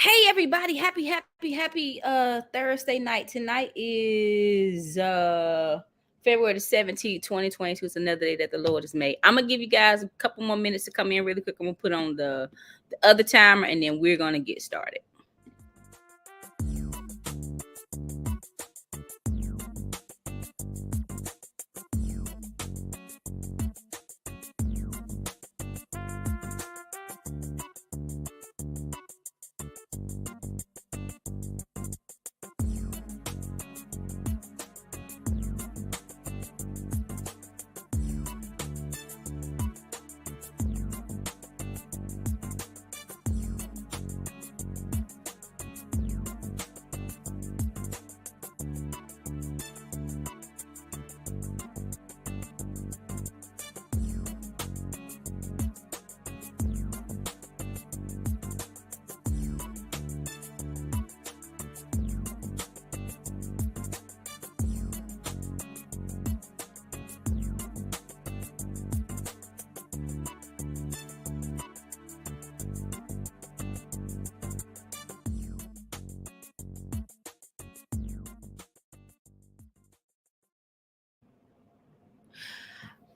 Hey everybody, happy Thursday night. Tonight is February the 17th, 2022. It's another day that the Lord has made. I'm gonna give you guys a couple more minutes to come in really quick. I'm gonna put on the other timer and then we're gonna get started.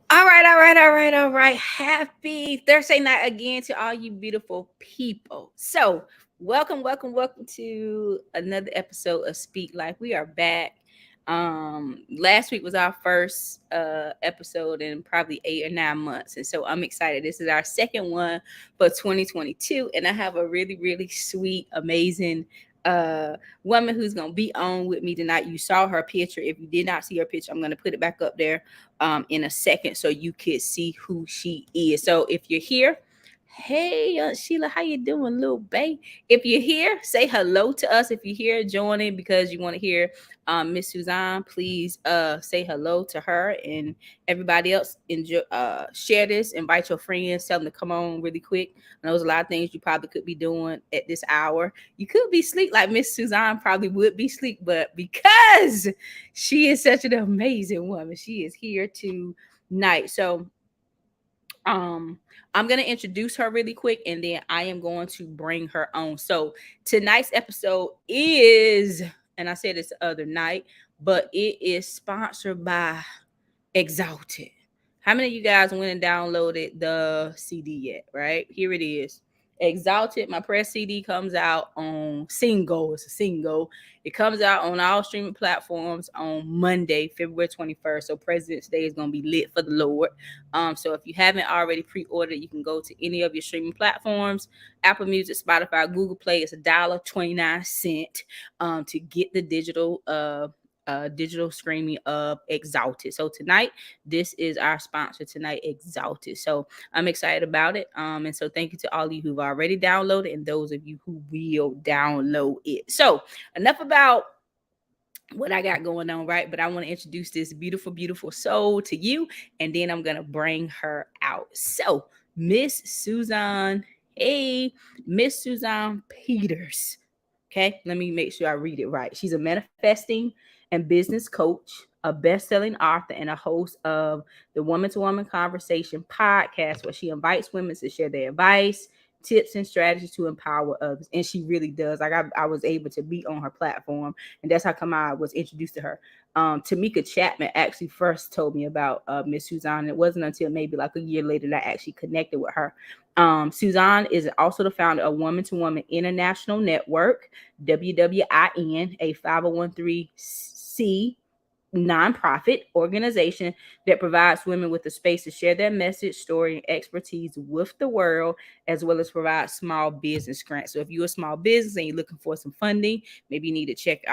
All right. Happy Thursday night again to all you beautiful people. So, welcome to another episode of Speak Life. We are back. Last week was our first episode in probably 8 or 9 months, and so I'm excited. This is our second one for 2022, and I have a really sweet, amazing woman who's gonna be on with me tonight. You saw her picture. If you did not see her picture, I'm gonna put it back up there in a second so you could see who she is. So if you're here, hey Sheila, how you doing, little babe? If you're here, say hello to us. If you're here, join in because you want to hear Miss Suzanne. Please say hello to her and everybody else. Enjoy, share this, invite your friends, tell them to come on really quick. I know there's a lot of things you probably could be doing at this hour. You could be asleep like Miss Suzanne probably would be asleep, but because she is such an amazing woman, she is here tonight. So I'm going to introduce her really quick and then I am going to bring her on. So tonight's episode is, and I said this the other night, but it is sponsored by Exalted. How many of you guys went and downloaded the CD yet? Right here it is. Exalted, my press CD comes out on single. It's a single. It comes out on all streaming platforms on Monday, February 21st. So President's Day is going to be lit for the Lord. So if you haven't already pre-ordered, you can go to any of your streaming platforms, Apple Music, Spotify, Google Play. It's $1.29 to get the digital streaming of Exalted. So tonight, this is our sponsor tonight, Exalted. So I'm excited about it. And so thank you to all of you who've already downloaded and those of you who will download it. So enough about what I got going on, right? But I want to introduce this beautiful soul to you, and then I'm gonna bring her out. So, Miss Suzanne, hey, Miss Suzanne Peters. Okay, let me make sure I read it right. She's a manifesting and business coach, a best-selling author, and a host of the Woman to Woman Conversation podcast, where she invites women to share their advice, tips, and strategies to empower others. And she really does. Like I was able to be on her platform, and that's how come I was introduced to her. Tamika Chapman actually first told me about Miss Suzanne. It wasn't until maybe like a year later that I actually connected with her. Suzanne is also the founder of Woman to Woman International Network, WWIN, a 501c nonprofit organization that provides women with a space to share their message, story, and expertise with the world, as well as provide small business grants. So if you're a small business and you're looking for some funding, maybe you need to check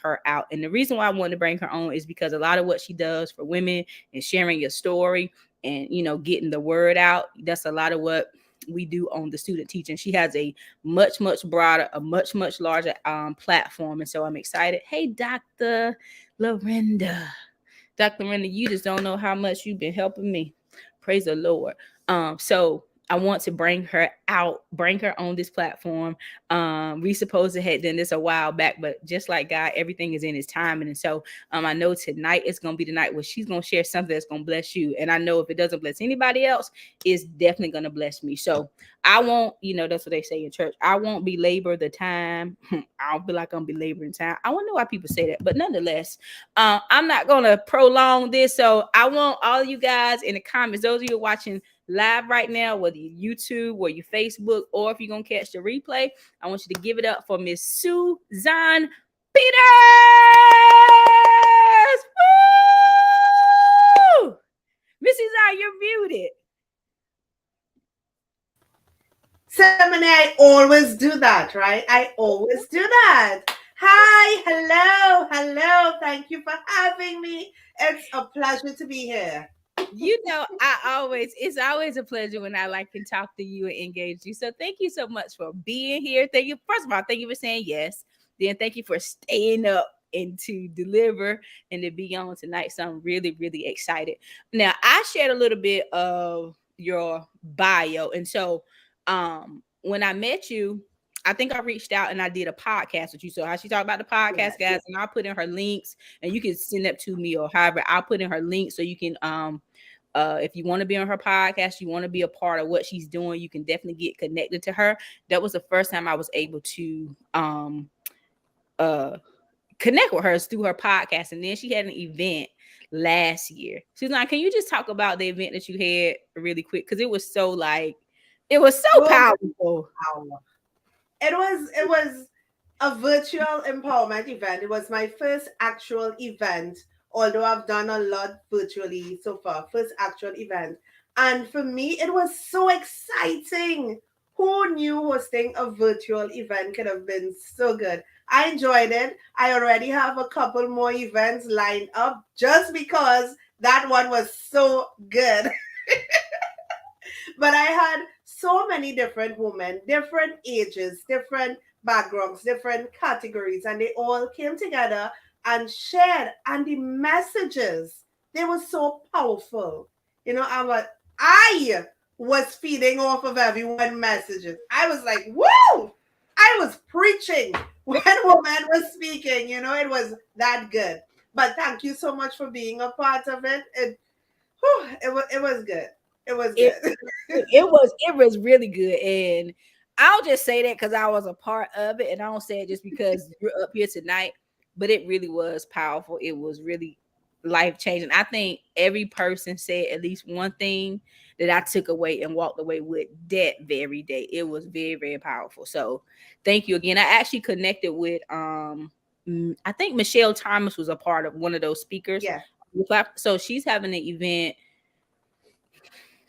her out. And the reason why I wanted to bring her on is because a lot of what she does for women and sharing your story and getting the word out, that's a lot of what we do on the student teaching. She has a much broader, a much larger platform, and so I'm excited. Hey, Dr. Lorinda. Dr. Lorinda, you just don't know how much you've been helping me. Praise the Lord. So I want to bring her out, bring her on this platform. We supposed to had done this a while back, but just like God, everything is in his timing. And so I know tonight is gonna be the night where she's gonna share something that's gonna bless you. And I know if it doesn't bless anybody else, it's definitely gonna bless me. So I won't, that's what they say in church. I won't belabor the time. I don't feel like I'm belaboring time. I wonder why people say that, but nonetheless, I'm not gonna prolong this. So I want all of you guys in the comments, those of you watching live right now, whether you YouTube or you Facebook, or if you're gonna catch the replay, I want you to give it up for Miss Suzanne Peters. Woo! Miss Suzanne, you're muted. Seminary, I always do that, right? I always do that. Hi, hello. Thank you for having me. It's a pleasure to be here. It's always a pleasure when I can talk to you and engage you. So thank you so much for being here. Thank you. First of all, thank you for saying yes. Then thank you for staying up and to deliver and to be on tonight. So I'm really, really excited. Now I shared a little bit of your bio. And so when I met you, I think I reached out and I did a podcast with you. So how she talked about the podcast, guys, and I'll put in her links and you can send that to me, or however I'll put in her link so you can if you want to be on her podcast, you want to be a part of what she's doing, you can definitely get connected to her. That was the first time I was able to connect with her through her podcast. And then she had an event last year. Suzanne, can you just talk about the event that you had really quick? Because it was so powerful. It was a virtual empowerment event. It was my first actual event, although I've done a lot virtually so far. First actual event. And for me, it was so exciting. Who knew hosting a virtual event could have been so good? I enjoyed it. I already have a couple more events lined up just because that one was so good. But I had so many different women, different ages, different backgrounds, different categories, and they all came together and shared. And the messages, they were so powerful. I was feeding off of everyone's messages. I was like, whoa! I was preaching when women was speaking. It was that good. But thank you so much for being a part of it. It was good. It was It, good. it was really good. And I'll just say that because I was a part of it, and I don't say it just because you're up here tonight, but it really was powerful. It was really life changing. I think every person said at least one thing that I took away and walked away with that very day. It was very, very powerful. So thank you again. I actually connected with I think Michelle Thomas was a part of one of those speakers. Yeah. So she's having an event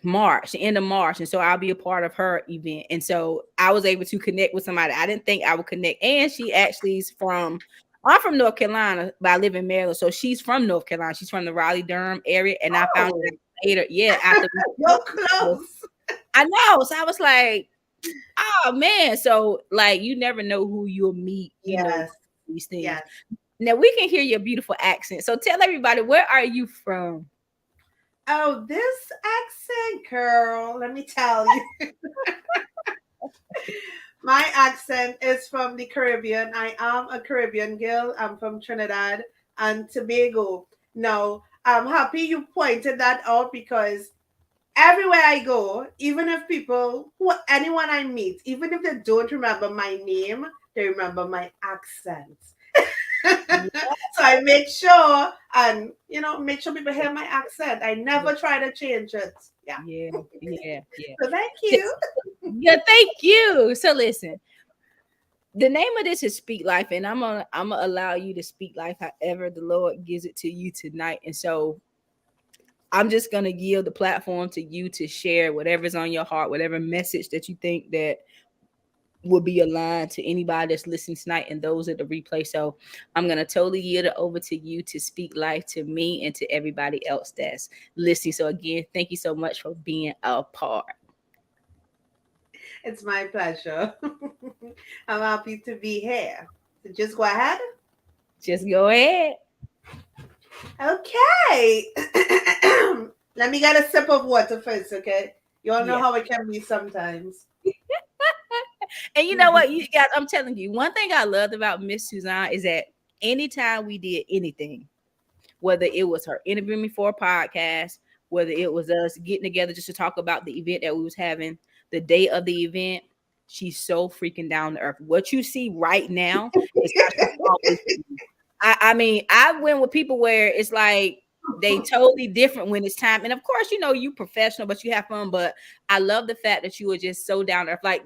March, the end of March. And so I'll be a part of her event. And so I was able to connect with somebody I didn't think I would connect. And she actually is I'm from North Carolina, but I live in Maryland. So she's from North Carolina. She's from the Raleigh-Durham area. And I found out later, after you're close. I know. So I was like, oh man. So you never know who you'll meet, these things. Yes. Now we can hear your beautiful accent. So tell everybody, where are you from? Oh, this accent, girl, let me tell you. My accent is from the Caribbean. I am a Caribbean girl. I'm from Trinidad and Tobago. Now, I'm happy you pointed that out because everywhere I go, even if anyone I meet, even if they don't remember my name, they remember my accent. So I make sure make sure people hear my accent. I never try to change it. Yeah. So thank you. Yeah, thank you. So listen, the name of this is Speak Life, and I'm gonna allow you to speak life however the Lord gives it to you tonight. And so I'm just gonna yield the platform to you to share whatever's on your heart, whatever message that you think that will be aligned to anybody that's listening tonight and those at the replay. So I'm going to totally yield it over to you to speak life to me and to everybody else that's listening. So again, thank you so much for being a part. It's my pleasure. I'm happy to be here. So just go ahead. Just go ahead. Okay. Let me get a sip of water first, okay? You all know Yeah. how it can be sometimes. And you know what, you guys, I'm telling you, one thing I loved about Miss Suzanne is that anytime we did anything, whether it was her interviewing me for a podcast, whether it was us getting together just to talk about the event that we was having, the day of the event, she's so freaking down to earth. What you see right now is how she's always been. I mean, I went with people where it's like they totally different when it's time. And of course, you know, you professional, but you have fun. But I love the fact that you were just so down to earth. Like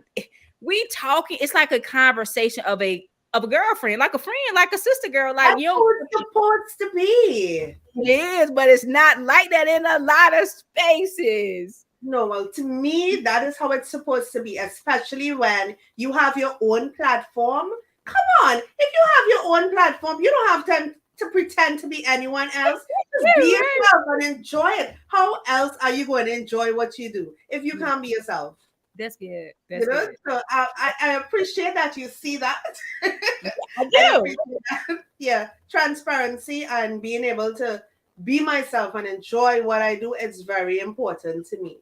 we talking, it's like a conversation of a girlfriend, like a friend, like a sister girl. Like That's you how don't, it's supposed to be. it is, but it's not like that in a lot of spaces. No, well, to me, that is how it's supposed to be, especially when you have your own platform. Come on, if you have your own platform, you don't have time to pretend to be anyone else. Just be Yeah, right. yourself and enjoy it. How else are you going to enjoy what you do if you Yeah, can't be yourself? that's good. You That's know, good. so I appreciate that you see that. I I do. appreciate that. Yeah, transparency and being able to be myself and enjoy what I do. It's very important to me.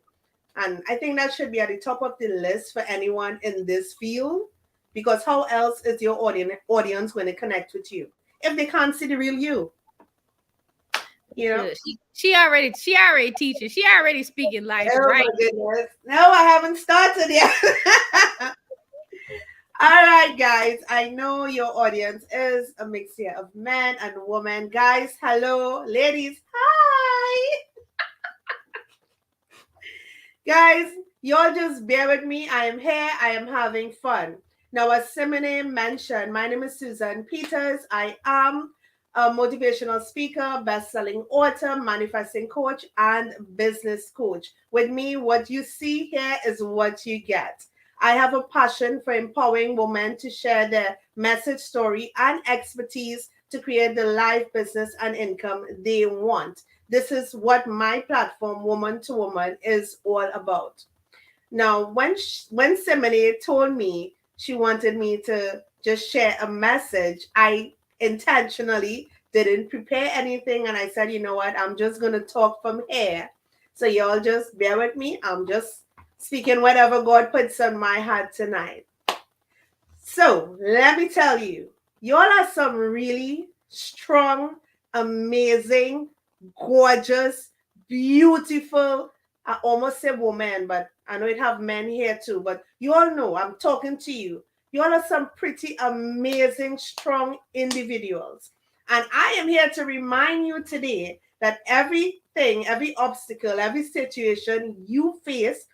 And I think that should be at the top of the list for anyone in this field, because how else is your audience going to connect with you if they can't see the real you? You know? Good. She already teaching. She already speaking life Oh right. my goodness. No, I haven't started yet. All right, guys. I know your audience is a mixture of men and women. Guys, hello. Ladies, hi. Guys, y'all just bear with me. I am here. I am having fun. Now, as Simone mentioned, my name is Suzanne Peters. I am a motivational speaker, best-selling author, manifesting coach, and business coach. With me, what you see here is what you get. I have a passion for empowering women to share their message, story, and expertise to create the life, business, and income they want. This is what my platform, Woman to Woman, is all about. Now, when Simone told me she wanted me to just share a message, I intentionally didn't prepare anything, and I said, you know what, I'm just gonna talk from here. So y'all just bear with me. I'm just speaking whatever God puts on my heart tonight. So let me tell you, y'all are some really strong, amazing, gorgeous, beautiful. I almost say woman, but I know it have men here too. But you all know I'm talking to you. You all are some pretty amazing, strong individuals. And I am here to remind you today that everything, every obstacle, every situation you faced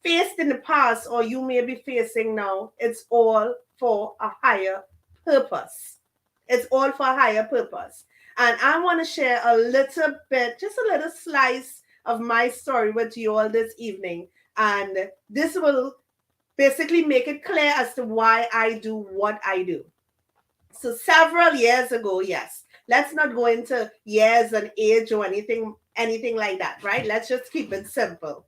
in the past or you may be facing now, it's all for a higher purpose. It's all for a higher purpose. And I want to share a little bit, just a little slice of my story with you all this evening. And this will basically make it clear as to why I do what I do. So several years ago, yes. Let's not go into years and age or anything like that, right? Let's just keep it simple.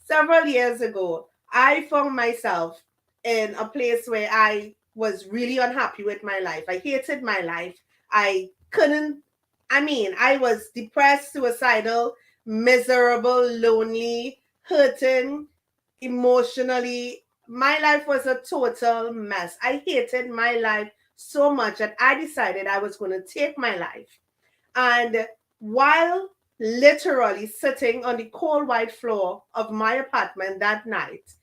Several years ago, I found myself in a place where I was really unhappy with my life. I hated my life. I couldn't, I was depressed, suicidal, miserable, lonely, hurting, emotionally. My life was a total mess. I hated my life so much that I decided I was going to take my life. And while literally sitting on the cold white floor of my apartment that night,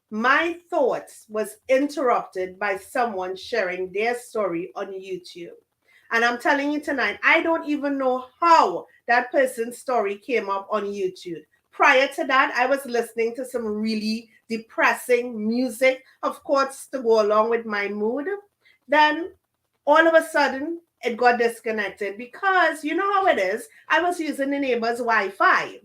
my thoughts was interrupted by someone sharing their story on YouTube. And I'm telling you tonight, I don't even know how that person's story came up on YouTube. Prior to that, I was listening to some really depressing music, of course, to go along with my mood. Then all of a sudden, it got disconnected because you know how it is. I was using the neighbor's Wi Fi.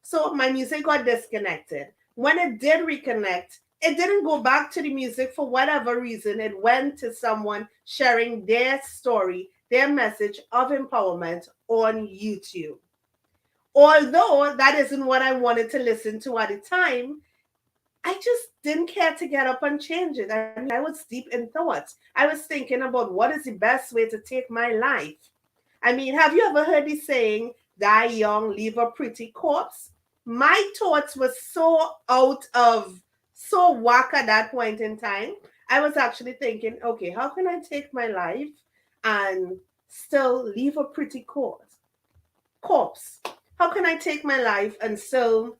So my music got disconnected. When it did reconnect, it didn't go back to the music for whatever reason. It went to someone sharing their story, their message of empowerment on YouTube. Although that isn't what I wanted to listen to at the time, I just didn't care to get up and change it. I mean, I was deep in thoughts. I was thinking about what is the best way to take my life. I mean, have you ever heard the saying, die young, leave a pretty corpse? my thoughts were so out of, so whack at that point in time. I was actually thinking, okay, how can I take my life and still leave a pretty corpse? How can I take my life and still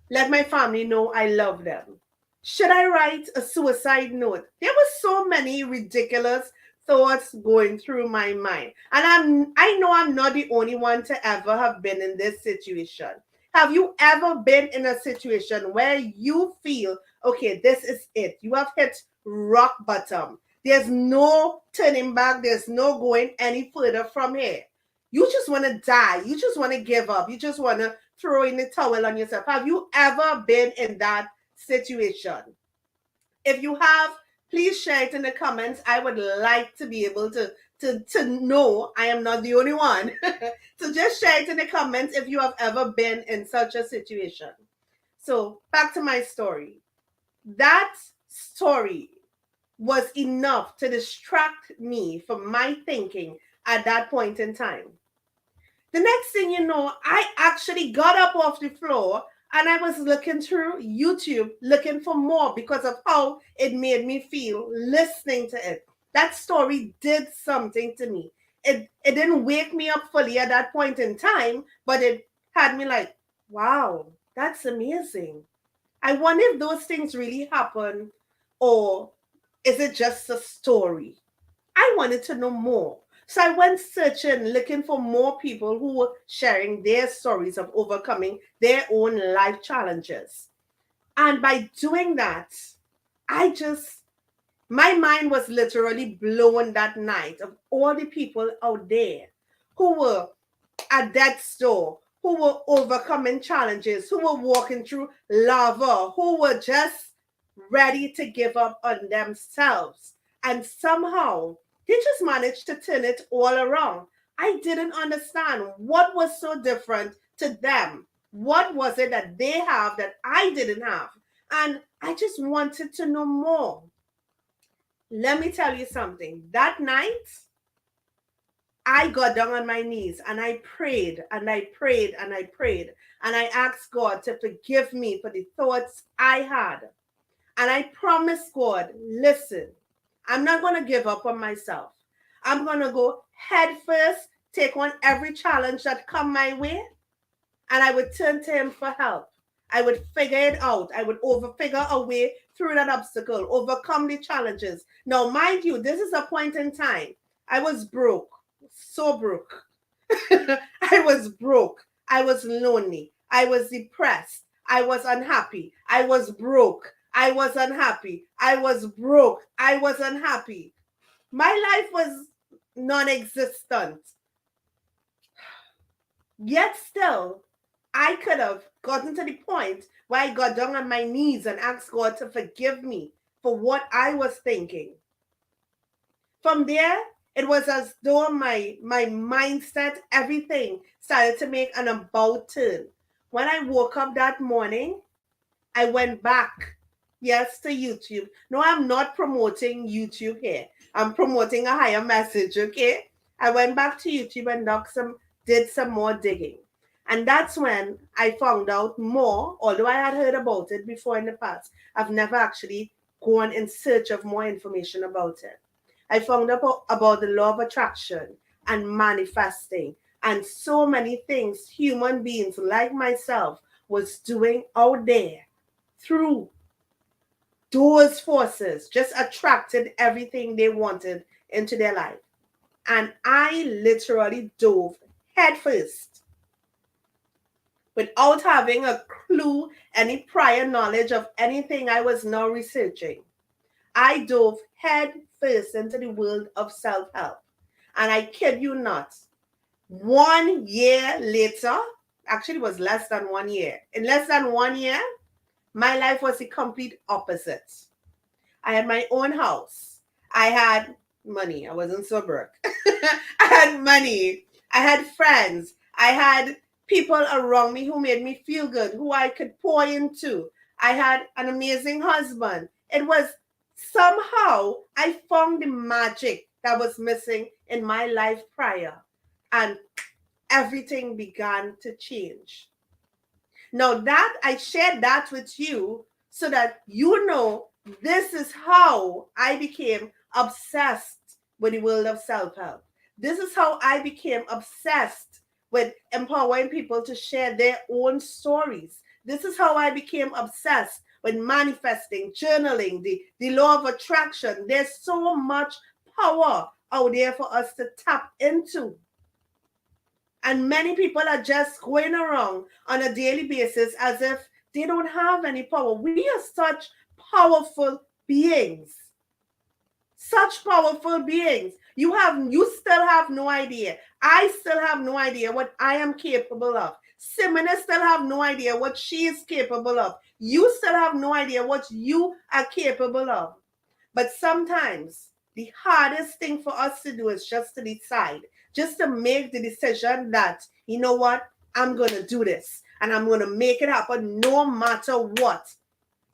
let my family know I love them? Should I write a suicide note? There were so many ridiculous thoughts going through my mind. And I know I'm not the only one to ever have been in this situation. Have you ever been in a situation where you feel, okay, this is it. You have hit rock bottom. There's no turning back. There's no going any further from here. You just want to die. You just want to give up. You just want to throw in the towel on yourself. Have you ever been in that situation? If you have, please share it in the comments. I would like to be able to know I am not the only one. So just share it in the comments if you have ever been in such a situation. So back to my story. That story was enough to distract me from my thinking at that point in time. The next thing you know, I actually got up off the floor and I was looking through YouTube, looking for more because of how it made me feel listening to it. That story did something to me. It didn't wake me up fully at that point in time, but it had me like, wow, that's amazing. I wonder if those things really happen, or is it just a story? I wanted to know more. So I went searching, looking for more people who were sharing their stories of overcoming their own life challenges. And by doing that, I just, my mind was literally blown that night of all the people out there who were at death's door, who were overcoming challenges, who were walking through lava, who were just ready to give up on themselves. And somehow they just managed to turn it all around. I didn't understand what was so different to them. What was it that they have that I didn't have? And I just wanted to know more. Let me tell you something. That night, I got down on my knees and I prayed and I prayed and I prayed and I asked God to forgive me for the thoughts I had. And I promised God, listen, I'm not going to give up on myself. I'm going to go head first, take on every challenge that come my way, and I would turn to him for help. I would figure it out. I would figure a way through that obstacle, overcome the challenges. Now, mind you, this is a point in time. I was broke, so broke. I was broke. I was lonely. I was depressed. I was unhappy. I was broke. I was unhappy. I was broke. I was unhappy. My life was non existent. Yet still, I could have gotten to the point where I got down on my knees and asked God to forgive me for what I was thinking. From there, it was as though my mindset, everything started to make an about turn. When I woke up that morning, I went back, yes, to YouTube. No, I'm not promoting YouTube here. I'm promoting a higher message, okay? I went back to YouTube and did some more digging. And that's when I found out more, although I had heard about it before in the past. I've never actually gone in search of more information about it. I found out about the law of attraction and manifesting and so many things human beings like myself was doing out there through those forces, just attracted everything they wanted into their life. And I literally dove headfirst without having a clue, any prior knowledge of anything I was now researching. I dove head first into the world of self help. And I kid you not, 1 year later, actually, it was less than 1 year. In less than 1 year, my life was the complete opposite. I had my own house. I had money. I wasn't so broke. I had money. I had friends. I had people around me who made me feel good, who I could pour into. I had an amazing husband. It was somehow I found the magic that was missing in my life prior. And everything began to change. Now that I shared that with you so that you know this is how I became obsessed with the world of self-help. This is how I became obsessed with empowering people to share their own stories. This is how I became obsessed with manifesting, journaling, the law of attraction. There's so much power out there for us to tap into. And many people are just going around on a daily basis as if they don't have any power. We are such powerful beings. Such powerful beings. You still have no idea. I still have no idea what I am capable of. Simona still have no idea what she is capable of. You still have no idea what you are capable of. But sometimes the hardest thing for us to do is just to decide, just to make the decision that, you know what, I'm going to do this and I'm going to make it happen no matter what.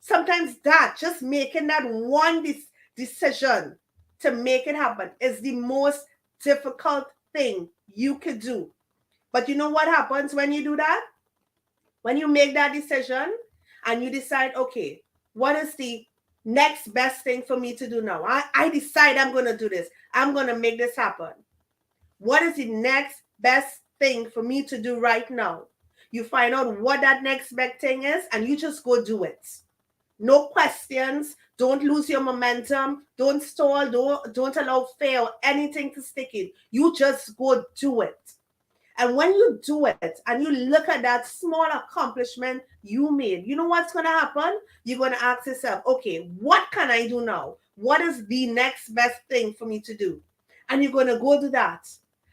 Sometimes that, just making that one decision to make it happen is the most difficult thing you could do. But you know what happens when you do that? When you make that decision and you decide, okay, what is the next best thing for me to do now? I decide I'm going to do this. I'm going to make this happen. What is the next best thing for me to do right now? You find out what that next best thing is and you just go do it. No questions. Don't lose your momentum. Don't stall. Don't allow fear or anything to stick in. You just go do it. And when you do it and you look at that small accomplishment you made, you know what's going to happen? You're going to ask yourself, okay, what can I do now? What is the next best thing for me to do? And you're going to go do that.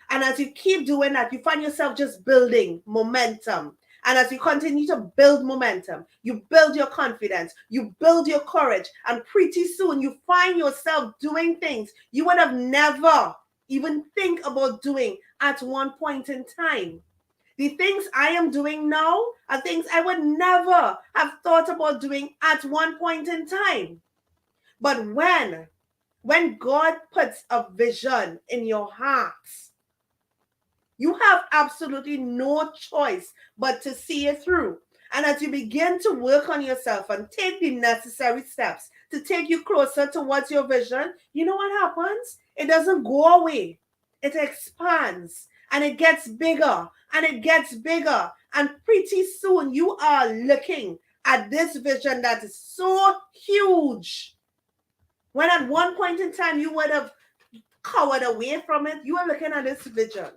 And as you keep doing that, you find yourself just building momentum. And as you continue to build momentum, you build your confidence, you build your courage, and pretty soon you find yourself doing things you would have never even think about doing at one point in time. The things I am doing now are things I would never have thought about doing at one point in time. But when God puts a vision in your hearts, you have absolutely no choice but to see it through. And as you begin to work on yourself and take the necessary steps to take you closer towards your vision, you know what happens? It doesn't go away. It expands and it gets bigger and it gets bigger. And pretty soon you are looking at this vision that is so huge. When at one point in time you would have cowered away from it, you are looking at this vision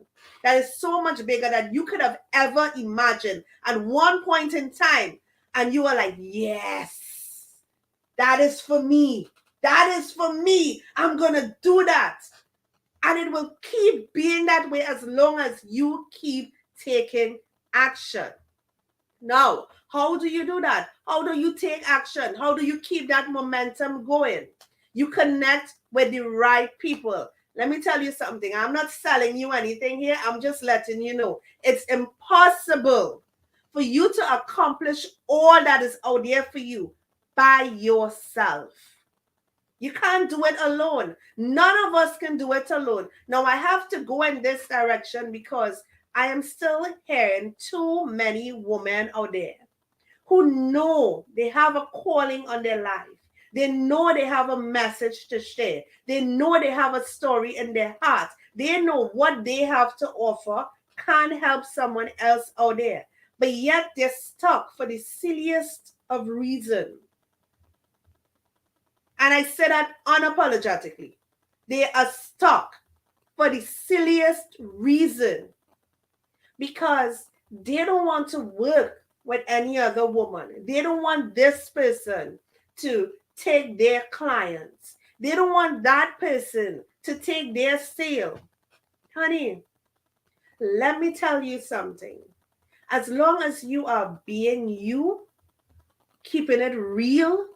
that is so much bigger than you could have ever imagined at one point in time. And you are like, yes, that is for me. That is for me. I'm going to do that. And it will keep being that way as long as you keep taking action. Now, how do you do that? How do you take action? How do you keep that momentum going? You connect with the right people. Let me tell you something. I'm not selling you anything here. I'm just letting you know. It's impossible for you to accomplish all that is out there for you by yourself. You can't do it alone. None of us can do it alone. Now, I have to go in this direction because I am still hearing too many women out there who know they have a calling on their life. They know they have a message to share. They know they have a story in their heart. They know what they have to offer can help someone else out there. But yet they're stuck for the silliest of reasons. And I say that unapologetically. They are stuck for the silliest reason because they don't want to work with any other woman. They don't want this person to take their clients. They don't want that person to take their sale. Honey, let me tell you something. As long as you are being you, keeping it real,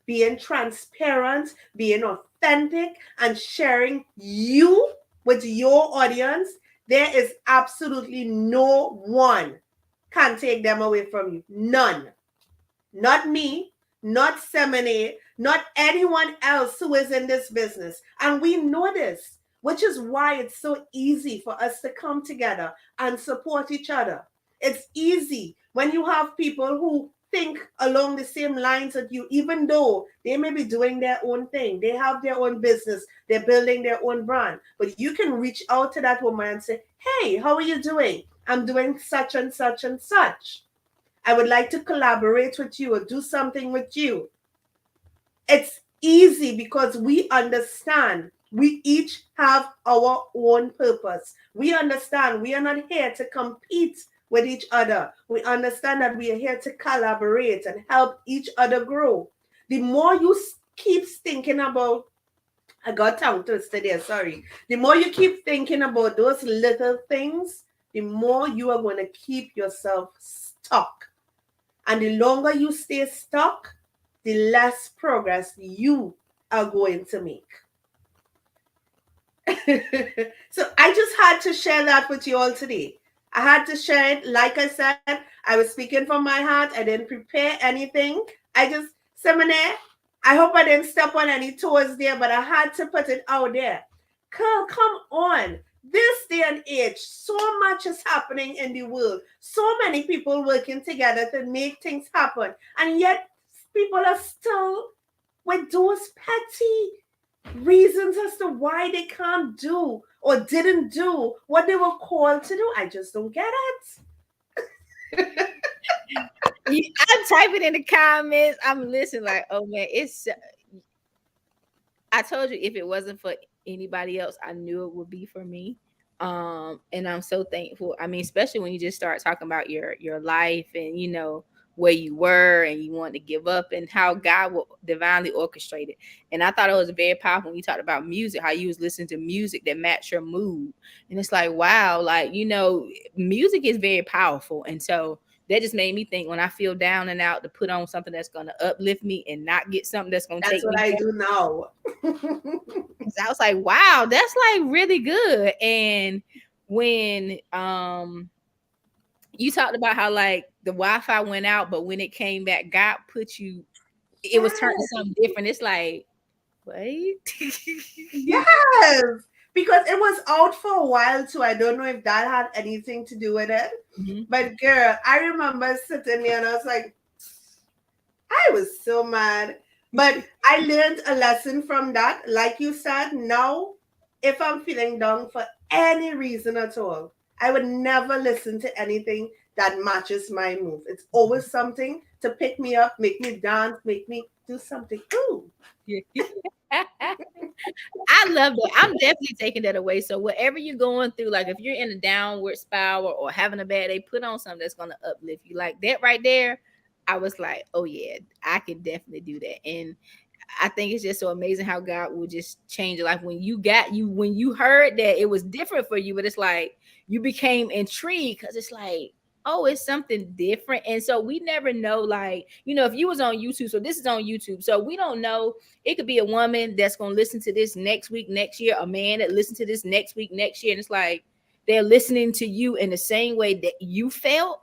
being transparent, being authentic, and sharing you with your audience, there is absolutely no one can take them away from you. None. Not me, not Seminary, not anyone else who is in this business. And we know this, which is why it's so easy for us to come together and support each other. It's easy When you have people who think along the same lines as you, even though they may be doing their own thing, they have their own business, they're building their own brand, but you can reach out to that woman and say, hey, how are you doing? I'm doing such and such and such. I would like to collaborate with you or do something with you. It's easy because we understand we each have our own purpose. We understand we are not here to compete with each other. We understand that we are here to collaborate and help each other grow. The more you keep thinking about, I got tongue twisted there, sorry. The more you keep thinking about those little things, the more you are going to keep yourself stuck. And the longer you stay stuck, the less progress you are going to make. So I just had to share that with you all today. I had to share it. Like I said, I was speaking from my heart. I didn't prepare anything. I just, Semine, I hope I didn't step on any toes there, but I had to put it out there. Come on. This day and age, so much is happening in the world. So many people working together to make things happen. And yet, people are still with those petty reasons as to why they can't do or didn't do what they were called to do. I just don't get it. I'm typing in the comments. I'm listening like, oh man, I told you if it wasn't for anybody else, I knew it would be for me. And I'm so thankful. I mean, especially when you just start talking about your life and where you were and you wanted to give up and how God will divinely orchestrate it. And I thought it was very powerful when you talked about music, how you was listening to music that matched your mood. And it's like, wow, like, music is very powerful. And so that just made me think when I feel down and out to put on something that's going to uplift me and not get something that's going to That's take what me I down. do now. So I was like, wow, that's like really good. And when you talked about how like the Wi-Fi went out, but when it came back, God put you, it was turned to Yes. something different. It's like, wait. Yes. Because it was out for a while too. I don't know if that had anything to do with it. Mhm. But girl, I remember sitting there and I was like, I was so mad. But I learned a lesson from that. Like you said, now if I'm feeling down for any reason at all, I would never listen to anything that matches my move. It's always something to pick me up, make me dance, make me do something. Ooh. I love that. I'm definitely taking that away. So whatever you're going through, like if you're in a downward spiral or having a bad day, put on something that's gonna uplift you. Like that right there, I was like, oh yeah, I can definitely do that. And I think it's just so amazing how God will just change your life. When you heard that it was different for you, but it's like you became intrigued because it's like, oh, it's something different. And so we never know, like, if you was on YouTube, so this is on YouTube. So we don't know. It could be a woman that's gonna listen to this next week, next year, a man that listen to this next week, next year. And it's like they're listening to you in the same way that you felt.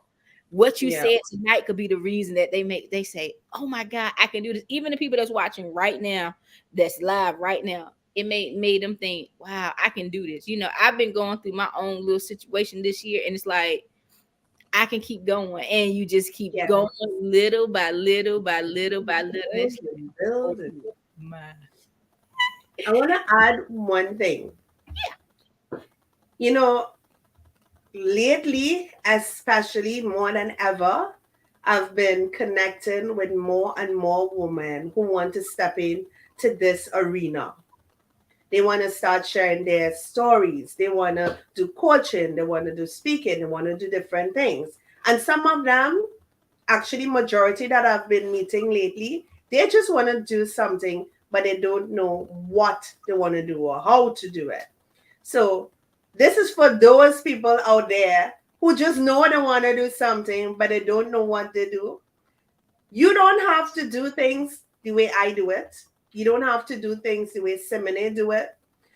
What you Yeah. said tonight could be the reason that they say, oh my God, I can do this. Even the people that's watching right now, that's live right now, it made them think, wow, I can do this. I've been going through my own little situation this year, and it's like I can keep going, and you just keep Yeah. going little by little by little by little. Build It's like, and oh build and my. I want to add one thing. You know, lately, especially more than ever, I've been connecting with more and more women who want to step in to this arena. They want to start sharing their stories. They want to do coaching. They want to do speaking. They want to do different things. And some of them, actually, majority that I've been meeting lately, they just want to do something, but they don't know what they want to do or how to do it. So this is for those people out there who just know they want to do something, but they don't know what they do. You don't have to do things the way I do it. You don't have to do things the way Simone do it.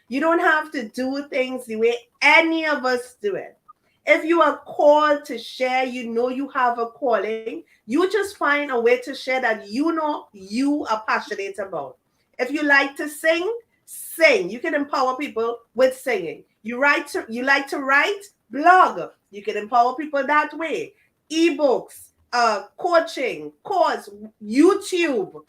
You don't have to do things the way any of us do it. If you are called to share, you know you have a calling, you just find a way to share that you know you are passionate about. If you like to sing, sing. You can empower people with singing. You like to write, blog. You can empower people that way. ebooks, coaching, course, YouTube,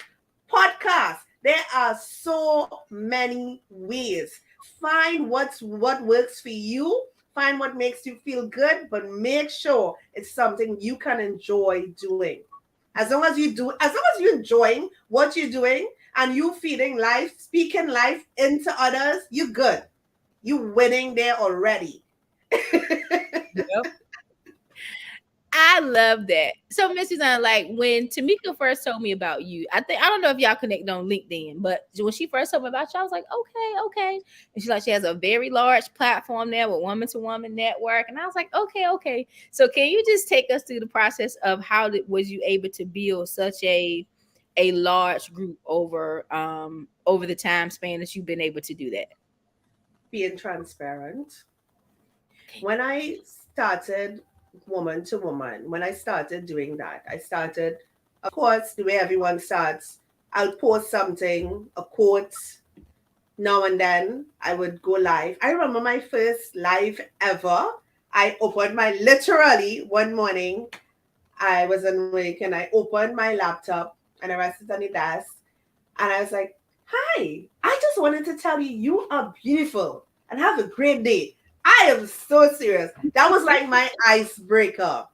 podcast. There are so many ways. Find what works for you. Find what makes you feel good, but make sure it's something you can enjoy doing. As long as you're enjoying what you're doing and you feeding life, speaking life into others, you're good. You winning there already. Yep. I love that. So, Miss Suzanne, like when Tamika first told me about you, I don't know if y'all connect on LinkedIn, but when she first told me about you, I was like, okay, okay. And she's like, she has a very large platform there with Woman to Woman Network, and I was like, okay, okay. So, can you just take us through the process of was you able to build such a large group over the time span that you've been able to do that? Being transparent. Okay. When I started Woman to Woman, when I started doing that, I started, of course, the way everyone starts. I'll post something, a quote, now and then. I would go live. I remember my first live ever. I opened my, literally one morning, I was awake and I opened my laptop and I rested on the desk and I was like, hi, I just wanted to tell you, you are beautiful and have a great day. I am so serious. That was like my icebreaker.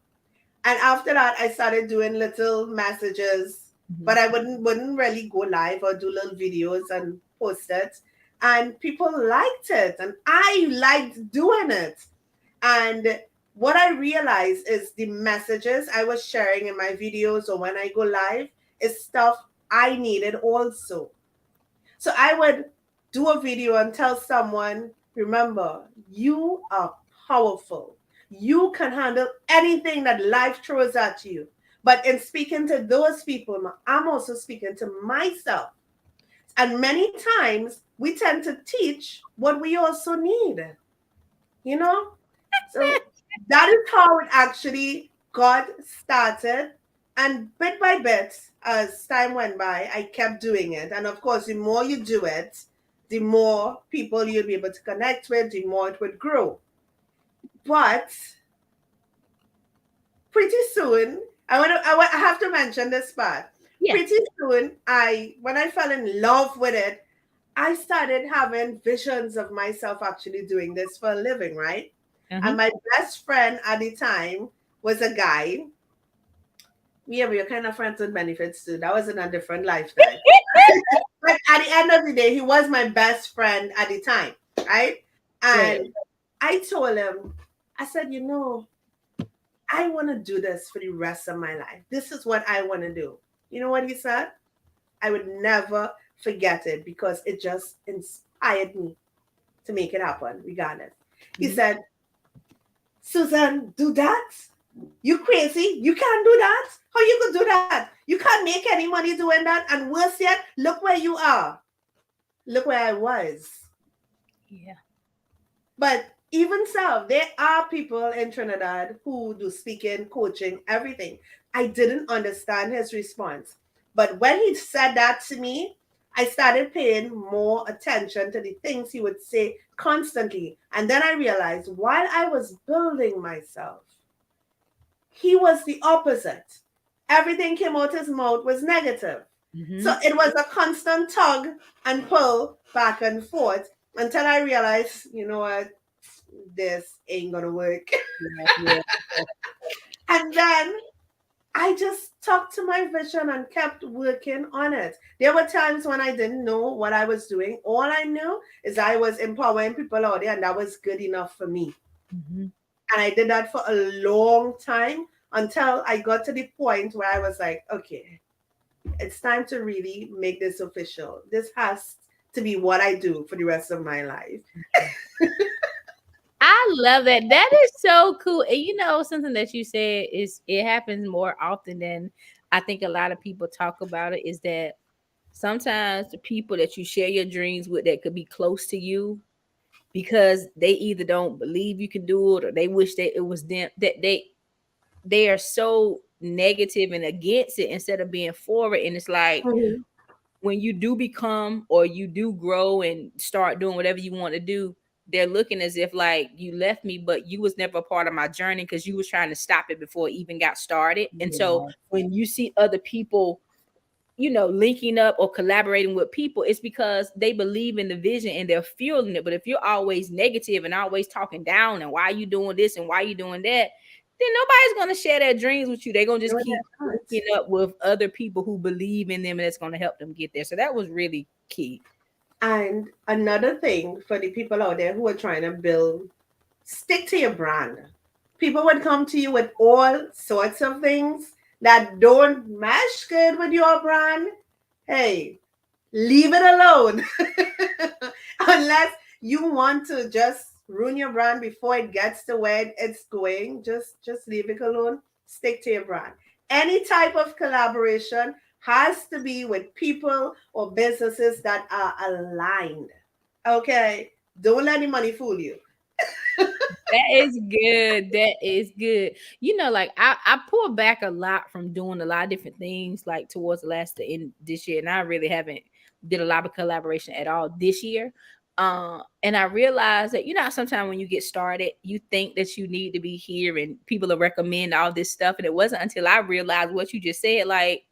And after that, I started doing little messages, but I wouldn't really go live or do little videos and post it. And people liked it, and I liked doing it. And what I realized is the messages I was sharing in my videos or when I go live is stuff I needed also. So I would do a video and tell someone, remember, you are powerful. You can handle anything that life throws at you. But in speaking to those people, I'm also speaking to myself. And many times we tend to teach what we also need, you know? So that is how it actually got started. And bit by bit, as time went by, I kept doing it. And of course, the more you do it, the more people you'll be able to connect with, the more it would grow. But pretty soon, I have to mention this part. Yeah. Pretty soon, when I fell in love with it, I started having visions of myself actually doing this for a living, right? Uh-huh. And my best friend at the time was a guy. Yeah, we were kind of friends with benefits too. That was in a different lifetime. But at the end of the day, he was my best friend at the time, right? Right. And I told him, I said, I want to do this for the rest of my life. This is what I want to do. You know what he said? I would never forget it because it just inspired me to make it happen, regardless. He Mhm. said, Suzanne, do that? You crazy? You can't do that? How you could do that? You can't make any money doing that. And worse yet, look where you are. Look where I was. Yeah. But even so, there are people in Trinidad who do speaking, coaching, everything. I didn't understand his response. But when he said that to me, I started paying more attention to the things he would say constantly. And then I realized while I was building myself, he was the opposite. Everything came out his mouth was negative. So Mhm. it was a constant tug and pull back and forth until I realized, you know what, this ain't gonna work. Yeah, yeah. And then I just stuck to my vision and kept working on it. There were times when I didn't know what I was doing. All I knew is I was empowering people out there, and that was good enough for me. Mhm. And I did that for a long time until I got to the point where I was like, okay, it's time to really make this official. This has to be what I do for the rest of my life. I love that. That is so cool. And something that you said is it happens more often than I think a lot of people talk about it is that sometimes the people that you share your dreams with that could be close to you because they either don't believe you can do it or they wish that it was them that they are so negative and against it instead of being for it. And it's like Mhm. when you do become or you do grow and start doing whatever you want to do, they're looking as if like you left me, but you was never a part of my journey because you was trying to stop it before it even got started. And so Yeah. when you see other people, linking up or collaborating with people, it's because they believe in the vision and they're fueling it. But if you're always negative and always talking down and why you doing this and why you doing that, then nobody's gonna share their dreams with you. They're gonna No, just keep they're not. linking up with other people who believe in them and it's gonna help them get there. So that was really key. And another thing for the people out there who are trying to build, stick to your brand. People would come to you with all sorts of things that don't mesh good with your brand. Hey, leave it alone. Unless you want to just ruin your brand before it gets to where it's going, just leave it alone. Stick to your brand. Any type of collaboration has to be with people or businesses that are aligned. Okay, don't let the money fool you. That is good. That is good. Like I pull back a lot from doing a lot of different things like towards the last in this year. And I really haven't did a lot of collaboration at all this year. And I realized that sometimes when you get started, you think that you need to be here and people will recommend all this stuff. And it wasn't until I realized what you just said, like,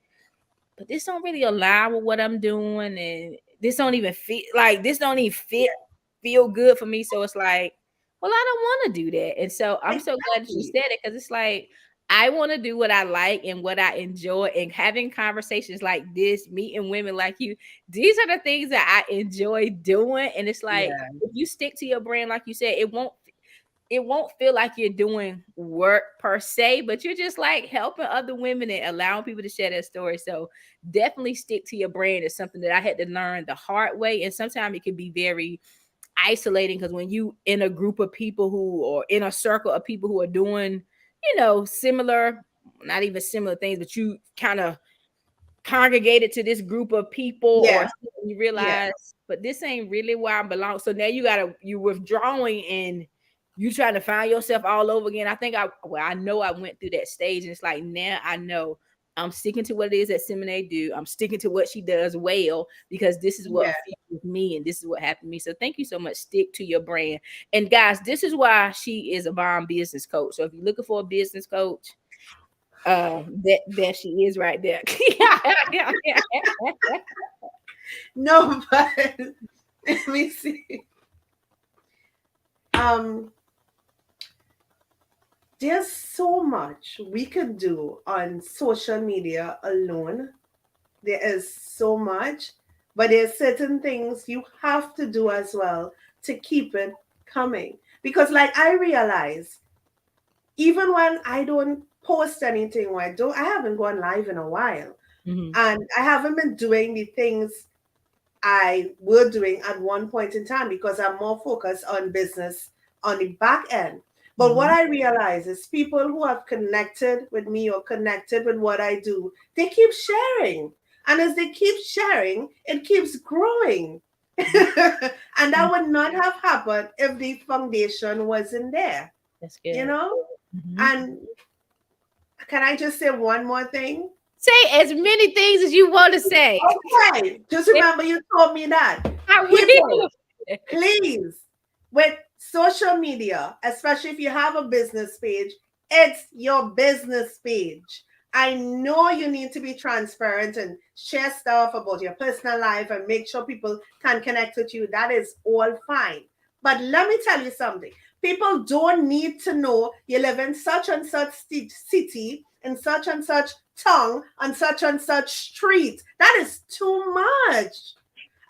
but this don't really align with what I'm doing, and this don't even fit like this don't even fit feel good for me. So it's like, well, I don't want to do that. And so I'm so glad that you Exactly. said it because it's like I want to do what I like and what I enjoy, and having conversations like this, meeting women like you. These are the things that I enjoy doing. And it's like Yeah, if you stick to your brand, like you said, it won't feel like you're doing work per se, but you're just like helping other women and allowing people to share their story. So definitely stick to your brand is something that I had to learn the hard way. And sometimes it can be very isolating because when you in a group of people who or in a circle of people who are doing, similar, not even similar things, but you kind of congregated to this group of people or yeah, you yeah, realize, but this ain't really where I belong. So now you withdrawing and you trying to find yourself all over again. I know I went through that stage, and it's like now I know I'm sticking to what it is that Simone do. I'm sticking to what she does well because this is what yeah. fits with me and this is what happened to me. So thank you so much. Stick to your brand. And guys, this is why she is a bomb business coach. So if you're looking for a business coach, that there she is right there. No, but let me see. Um, there's so much we could do on social media alone. There is so much, but there's certain things you have to do as well to keep it coming. Because, like, I realize even when I don't post anything or I haven't gone live in a while, Mhm. and I haven't been doing the things I were doing at one point in time because I'm more focused on business on the back end. But what Mhm. I realize is people who have connected with me or connected with what I do, they keep sharing. And as they keep sharing, it keeps growing. And that Mhm. would not have happened if the foundation wasn't there, That's you good. know? Mhm. And can I just say one more thing? Say as many things as you want to say. Okay, just remember you told me that. I People, will. please, with social media, especially if you have a business page, it's your business page. I know you need to be transparent and share stuff about your personal life and make sure people can connect with you. That is all fine. But let me tell you something. People don't need to know you live in such and such city, in such and such town, on such and such street. That is too much.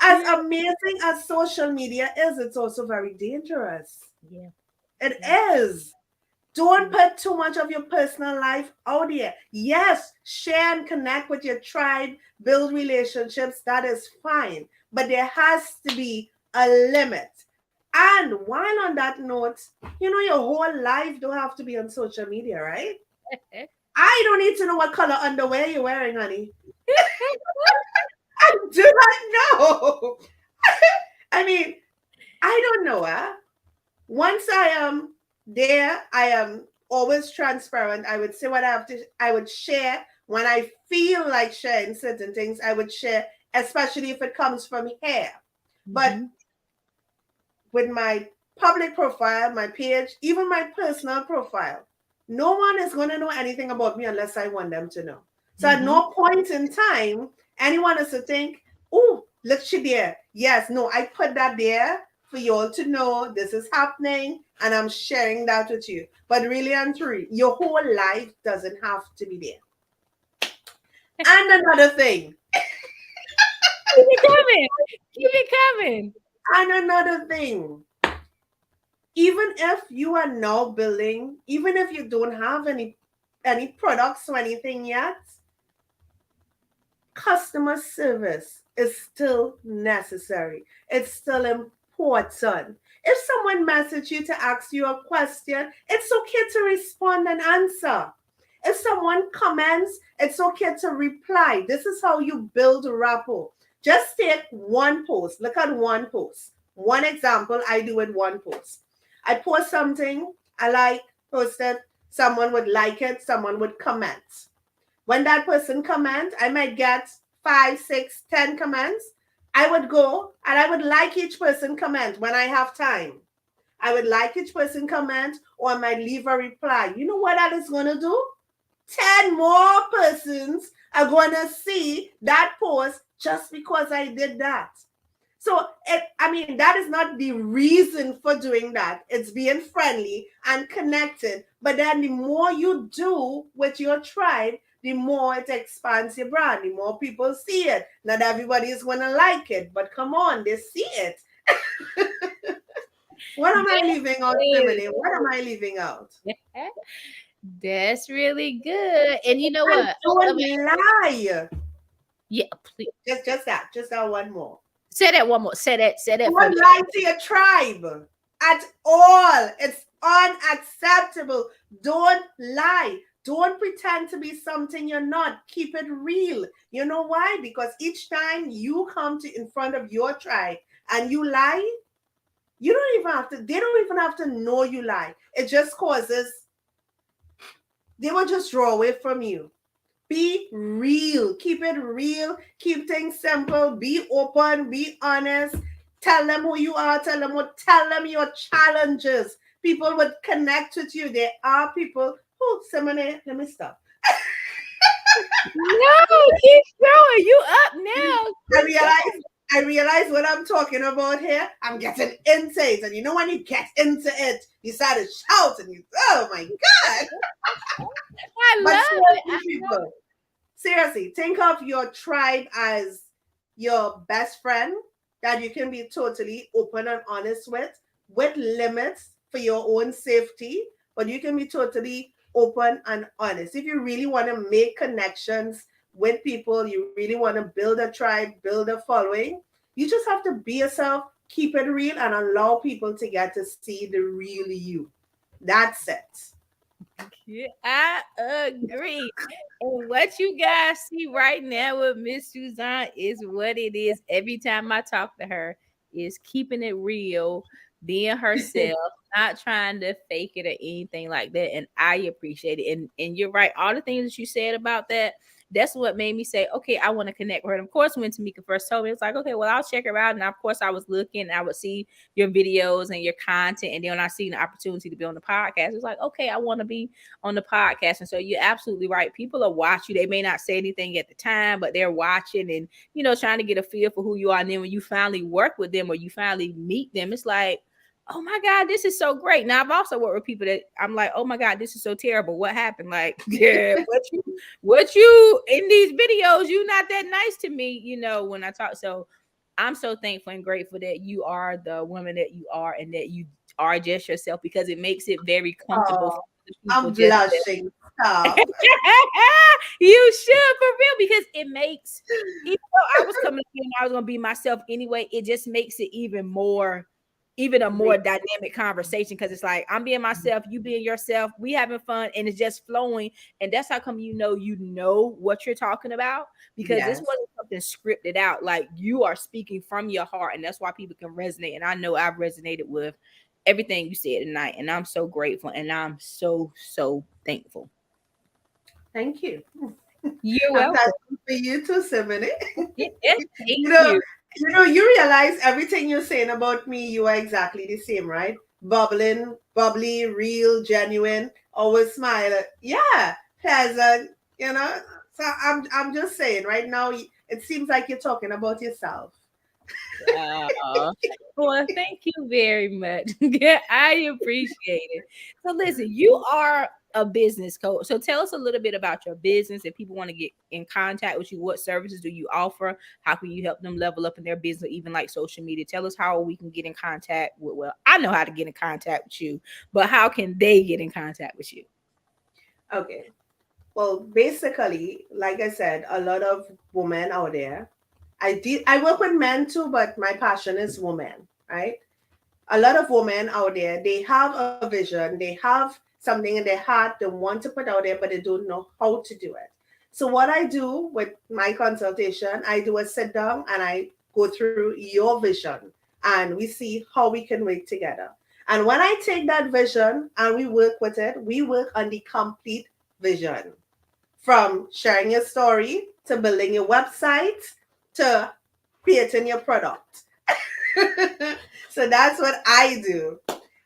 As Yeah. amazing as social media is, it's also very dangerous. Yeah. It Yeah. is. Don't put too much of your personal life out there. Yes, share and connect with your tribe, build relationships. That is fine. But there has to be a limit. And while on that note, your whole life don't have to be on social media, right? I don't need to know what color underwear you're wearing, honey. I do not know. I mean, I don't know. Once I am there, I am always transparent. I would say what I would share when I feel like sharing certain things. I would share, especially if it comes from here. But Mhm. with my public profile, my page, even my personal profile. No one is going to know anything about me unless I want them to know. So at Mm-hmm. no point in time, anyone is to think, oh, look, she there. Yes, no, I put that there for you all to know this is happening and I'm sharing that with you. But really and truly, your whole life doesn't have to be there. And another thing, Keep it coming. Keep it coming. and another thing, even if you are now building, even if you don't have any products or anything yet, customer service is still necessary. It's still important. If someone messages you to ask you a question, it's okay to respond and answer. If someone comments, it's okay to reply. This is how you build rapport. Just take one post. Look at one post. One example I do with one post. I post something, I like, posted, someone would like it, someone would comment. When that person comments, I might get 5, 6, 10 comments. I would go and I would like each person comment when I have time. I would like each person comment or I might leave a reply. You know what that is going to do? 10 more persons are going to see that post just because I did that. So, I mean, that is not the reason for doing that. It's being friendly and connected. But then the more you do with your tribe, the more it expands your brand, the more people see it. Not everybody is going to like it, but come on, they see it. What am I leaving out, Simone? What am I leaving out? That's really good. And you know And what? I love it. don't lie. Yeah, please Just that one more. say that one more. Say that for Don't me. lie to your tribe at all. It's unacceptable. Don't lie. Don't pretend to be something you're not. Keep it real. You know why? Because each time you come to in front of your tribe and you lie, you don't even have to, they don't even have to know you lie. It just causes, they will just draw away from you. Be real. Keep it real. Keep things simple. Be open. Be honest. Tell them who you are. Tell them your challenges. People would connect with you. There are people who, Simone, let me stop. No, keep going. You up now. I Keep going. realize I realize what I'm talking about here. I'm getting insights. And you know when you get into it, you start to shout and you, oh my God. I But love it. seriously, people, seriously, think of your tribe as your best friend that you can be totally open and honest with limits for your own safety, but you can be totally open and honest. If you really want to make connections with people, you really want to build a tribe, build a following, you just have to be yourself, keep it real, and allow people to get to see the real you. That's it. Yeah, I agree. And what you guys see right now with Miss Suzanne is what it is every time I talk to her is keeping it real, being herself, not trying to fake it or anything like that. And I appreciate it. And you're right. All the things that you said about that, that's what made me say, okay, I want to connect with her. And of course, when Tamika first told me, it's like, okay, well, I'll check her out. And of course, I was looking, I would see your videos and your content. And then when I seen the opportunity to be on the podcast, it's like, okay, I want to be on the podcast. And so you're absolutely right. People are watching. They may not say anything at the time, but they're watching and, trying to get a feel for who you are. And then when you finally work with them or you finally meet them, it's like, oh my God, this is so great. Now I've also worked with people that I'm like, oh my God, this is so terrible. What happened? Like, yeah, what you in these videos, you not that nice to me, when I talk. So I'm so thankful and grateful that you are the woman that you are and that you are just yourself because it makes it very comfortable for Oh, the people I'm just blushing. Stop. you should for real because it makes even though I was coming in and I was gonna be myself anyway, it just makes it even a more dynamic conversation because it's like I'm being myself, you being yourself, we having fun, and it's just flowing. And that's how come you know what you're talking about because this Yes. wasn't something scripted out. Like you are speaking from your heart, and that's why people can resonate. And I know I've resonated with everything you said tonight, and I'm so grateful and I'm so thankful. Thank you. You're I'm welcome. thankful for you too, Simone. Yes, You thank know, you. You realize everything you're saying about me, you are exactly the same, right? Bubbling, bubbly, real, genuine, always smile. Yeah, pleasant, you know. So I'm just saying right now, it seems like you're talking about yourself. Oh, well, thank you very much. Yeah, I appreciate it. So, listen, you are a business coach. So, tell us a little bit about your business. If people want to get in contact with you, what services do you offer? How can you help them level up in their business, even like social media? Tell us how we can get in contact with, well, I know how to get in contact with you, but how can they get in contact with you? Okay. Well, basically, like I said, a lot of women out there. I work with men too, but my passion is women, right? A lot of women out there, they have a vision, they have something in their heart they want to put out there, but they don't know how to do it. So what I do with my consultation, I do a sit down and I go through your vision and we see how we can work together. And when I take that vision and we work with it, we work on the complete vision, from sharing your story to building your website to creating your product. So that's what I do.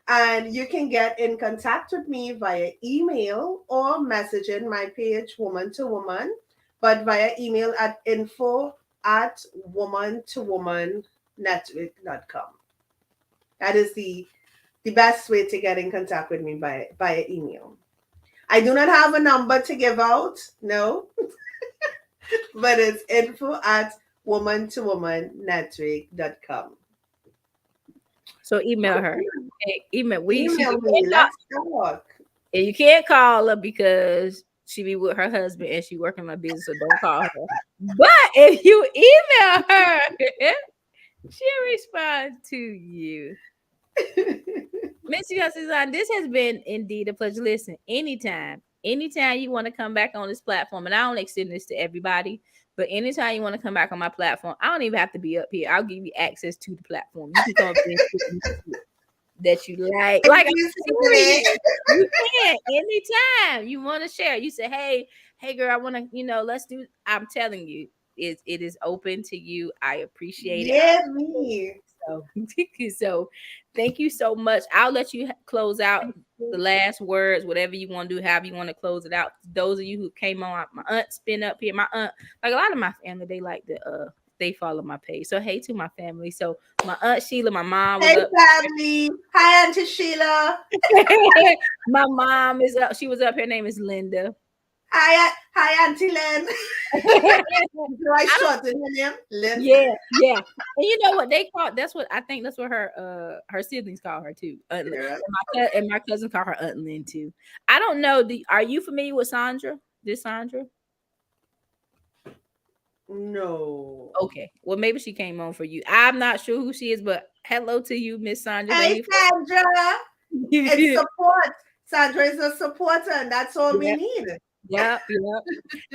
And you can get in contact with me via email or messaging my page, Woman to Woman, but via email at info@woman-to-woman-network.com. That is the best way to get in contact with me via email. I do not have a number to give out, no, but it's info at woman-to-woman-network.com. So, email her. Hey, email. Email me. Let's talk. And you can't call her because she be with her husband and she working my business, so don't call her. But if you email her, she'll respond to you. Miss Suzanne, this has been indeed a pleasure. Listen, anytime you want to come back on this platform, and I don't extend this to everybody, but anytime you want to come back on my platform, I don't even have to be up here. I'll give you access to the platform. You can come up here and sit that you like. Like, You I'm serious. You can anytime you want to share. You say, hey girl, I want to, let's do. I'm telling you, it is open to you. I appreciate it. Yeah, me. So, so thank you so much. I'll let you close out the last words, whatever you want to do, however you want to close it out. Those of you who came on, my aunt's been up here. My aunt, like a lot of my family, they like to they follow my page. So hey to my family. So my aunt Sheila, my mom was Hey, up. family. Hi, Auntie Sheila. My mom is up. She was up. Her name is Linda. Hi, Auntie Lynn. Do I I don't. shorten her name? Lynn. Yeah, yeah. And you know what they call? That's what I think. That's what her siblings call her too. Girl. And my cousin call her Aunt Lynn too. I don't know. Are you familiar with Sandra? This Sandra? No. Okay. Well, maybe she came on for you. I'm not sure who she is, but hello to you, Miss Sandra. Thank Hey, you Sandra. for. It's support. Sandra is a supporter, and that's all we Yep, need. yep, yep.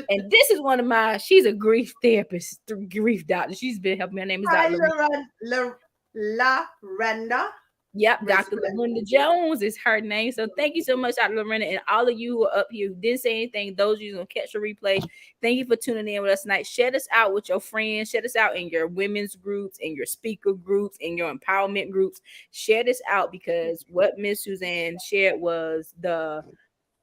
And this is one of my. She's a grief therapist, grief doctor. She's been helping me. Her name is Hi, Dr. La Renda. Yep, Dr. Respect. Lorinda Jones is her name. So thank you so much, Dr. Lorinda, and all of you who are up here who didn't say anything. Those of you who gonna catch the replay, thank you for tuning in with us tonight. Share this out with your friends. Share this out in your women's groups, in your speaker groups, in your empowerment groups. Share this out because what Miss Suzanne shared was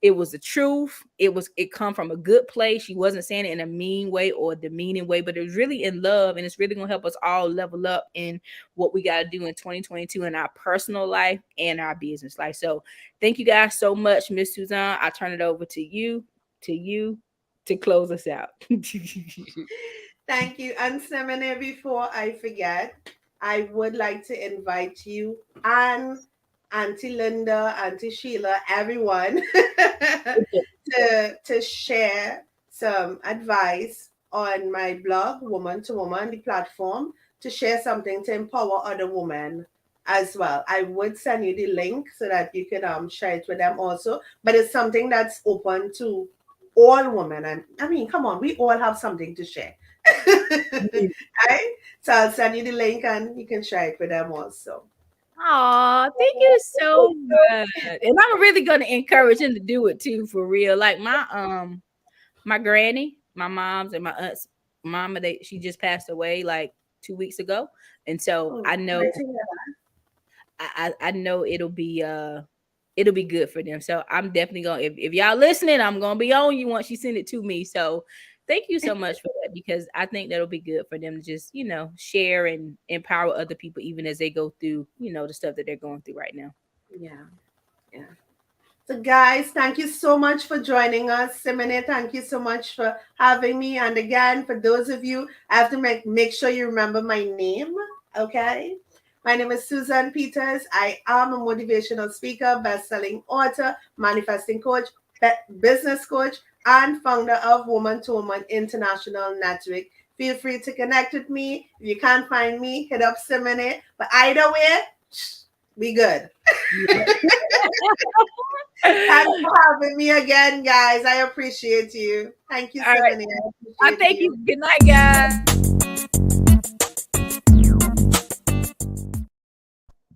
it was the truth. It come from a good place. She wasn't saying it in a mean way or a demeaning way, but it was really in love, and it's really gonna help us all level up in what we gotta do in 2022 in our personal life and our business life. So thank you guys so much, Miss Suzanne. I turn it over to you to close us out. Thank you. And Semene, before I forget, I would like to invite you and Auntie Linda, Auntie Sheila, everyone to share some advice on my blog, Woman to Woman, the platform, to share something to empower other women as well. I would send you the link so that you can share it with them also. But it's something that's open to all women. And I mean, come on, we all have something to share. Right? So I'll send you the link and you can share it with them also. Oh, thank you so much. And I'm really gonna encourage him to do it too, for real. Like my granny, my mom's and my aunt's mama, she just passed away like 2 weeks ago, and so Oh, I know sorry to hear I know it'll be good for them. So I'm definitely gonna if y'all listening, I'm gonna be on you once you send it to me. So thank you so much for that because I think that'll be good for them to just, share and empower other people even as they go through, the stuff that they're going through right now. yeah, yeah. So, guys, thank you so much for joining us. Simone, thank you so much for having me. And again, for those of you, I have to make sure you remember my name. Okay. My name is Suzanne Peters. I am a motivational speaker, best-selling author, manifesting coach, business coach, and founder of Woman to Woman International Network. Feel free to connect with me. If you can't find me, hit up Simone. But either way, we good. Thanks for having me again, guys. I appreciate you. Thank you, All right. Simone. I I appreciate thank you. you. Good night, guys.